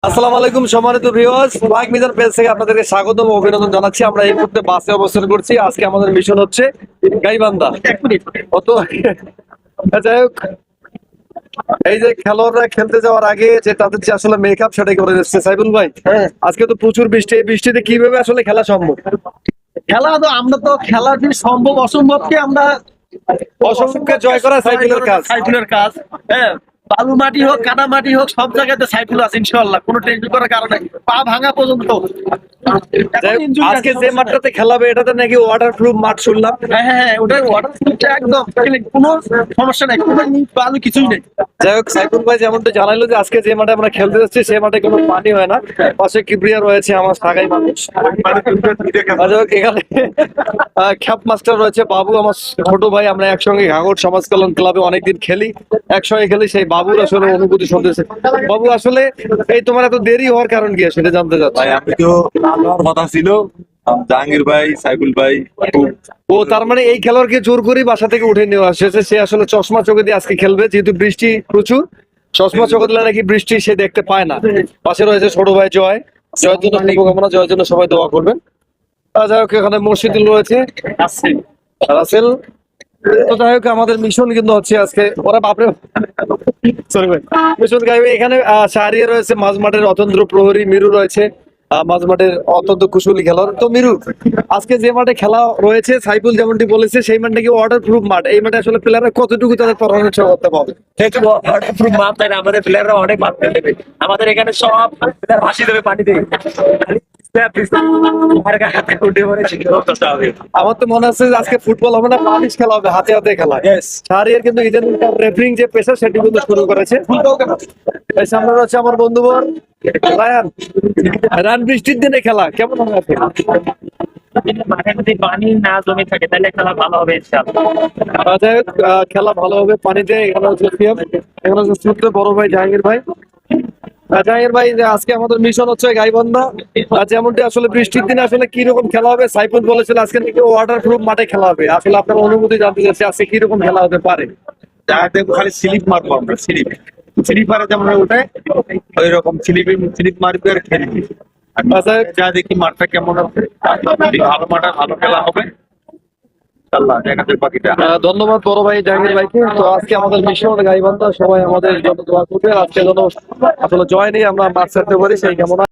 আসসালামু আলাইকুম সম্মানিত ভিউয়ার্স, ব্ল্যাক মিজান পেজ থেকে আপনাদেরকে স্বাগতম ও অভিনন্দন জানাচ্ছি। আমরা এই মুহূর্তে বাসে অবস্থান করছি। আজকে আমাদের মিশন হচ্ছে গাইবান্ধা। কত যাই হোক, এই যে খেলোয়াড়রা খেলতে যাওয়ার আগে যে তাদের যে আসলে মেকআপ সেটাই করে দিচ্ছে। সাইফুল ভাই, আজকে তো প্রচুর বৃষ্টি, এই বৃষ্টিতে কিভাবে আসলে খেলা সম্ভব? আমরা তো খেলা যে সম্ভব অসম্ভবকে আমরা অসম্ভবকে জয় করা সাইফুলের কাজ। সাইফুলের কাজ। হ্যাঁ, বালু মাটি হোক কাদা মাটি হোক সব জায়গাতে সাইফুল আছে ইনশাআল্লাহ, কোনো টেনশন করার কারণ নেই। পা ভাঙা পর্যন্ত। যাই হোক, আজকে যে মাঠটাতে খেলাবে এটাতে নাকি ওয়াটার প্রুফ মাঠ শুনলাম। হ্যাঁ, ওটার ওয়াটার প্রুফটা একদম কোনো সমস্যা নাই, কোনো বালু কিছুই নেই। যাই হোক, সাইফুল ভাই যেমনটা জানাইলো যে আজকে যে মাঠে আমরা খেলতে যাচ্ছি সেই মাঠে কোনো পানি হয় না। পাশে কিবরিয়া রয়েছে, আমার সাগাই মানুষ। যাই হোক, এখানে খ্যাপ মাস্টার রয়েছে বাবু, আমার ছোট ভাই। আমরা একসঙ্গে ঘাগর সমাজ কল্যাণ ক্লাবে অনেকদিন খেলি, একসঙ্গে খেলি। সেই বাবুর আসলে অনুভূতি শুনতেছে। বাবু, আসলে এই তোমার এত দেরি হওয়ার কারণ কি সেটা জানতে চাচ্ছি। ভাই আমি তো আমার কথা ছিল জাহাঙ্গীর ভাই, সাইফুল ভাই ও তার মানে এই খেলোয়াড়কে জোর করে বাসা থেকে উঠে নেওয়া হয়েছে। সে আসলে চশমা চোখে দিয়ে আজকে খেলবে, যেহেতু বৃষ্টি প্রচুর। চশমা চোখে দিলে নাকি বৃষ্টি সে দেখতে পায় না। পাশে রয়েছে ছোট ভাই জয়। জয়ের জন্য শুভকামনা, জয়ের জন্য সবাই দোয়া করবেন। যাই হোক, এখানে মসজিদুল রয়েছে, রাসেল। তো যাই হোক, আমাদের মিশন কিন্তু হচ্ছে আজকে ওরা বাপরে সরি ভাই, মিশন গাইবে। এখানে শাহরিয়া রয়েছে, মাঝমাঠের অতন্ত্র প্রহরী মিরু রয়েছে, মাঝমাঠের অত্যন্ত কুশলী খেলোয়াড়। তো মিরু, আজকে যে মাঠে খেলা রয়েছে সাইফুল যেমনটি বলেছে সেই মাঠটা কি ওয়াটার প্রুফ মাঠ? এই মাঠে আসলে প্লেয়াররা কতটুকু তাদের পারফরমেন্স করতে পারবে? আমাদের প্লেয়াররা অনেক ভালো খেলবে। আমাদের এখানে সব প্লেয়ার ভাসি দেবে পানিতে। আমার তো মনে হচ্ছে যে আজকে ফুটবল হবে না, পালিশ খেলা হবে, হাতে হাতে খেলা। শাহরিয়ার কিন্তু ইদানিং তার রেফারিং যে পেশা সেটি কিন্তু শুরু করেছে। এই সামনে রয়েছে আমার বন্ধুবর রায়ান। রান, বৃষ্টির দিনে খেলা কেমন হবে আজকে? মাঠে যদি পানি না জমে থাকে তাহলে খেলা ভালো হবে ইনশাআল্লাহ। যাই হোক, খেলা ভালো হবে পানিতে। এখানে হচ্ছে সিয়াম, এখানে হচ্ছে ছোট্ট বড় ভাই জাহাঙ্গীর ভাই। জাহাঙ্গীর ভাই, যে আজকে আমাদের মিশন হচ্ছে গাইবান্ধা। যেমনটি আসলে বৃষ্টির দিনে আসলে কি রকম খেলা হবে? সাইফুল বলেছিল আজকে নাকি ওয়াটার প্রুফ মাঠে খেলা হবে। আসলে আপনার অনুভূতি জানতে চাচ্ছি, আজকে কি রকম খেলা হতে পারে? দেখবো খালি স্লিপ মারবো আমরা, স্লিপারে যেমন ওঠে ওই রকম স্লিপ মারবে আর খেলবি। আচ্ছা, যা দেখি মাঠটা কেমন হবে, যদি ভালো মাঠে ভালো খেলা হবে আল্লাহ দেখা যাবে বাকিটা। ধন্যবাদ বড় ভাই জাহাঙ্গীর ভাইকে। তো আজকে আমাদের মিশন গাইবান্ধা, সবাই আমাদের জন্য দোয়া করবে। আজকে যেন আসলে জয় নিয়ে আমরা মাঠ ছাড়তে পারি সেই কামনা।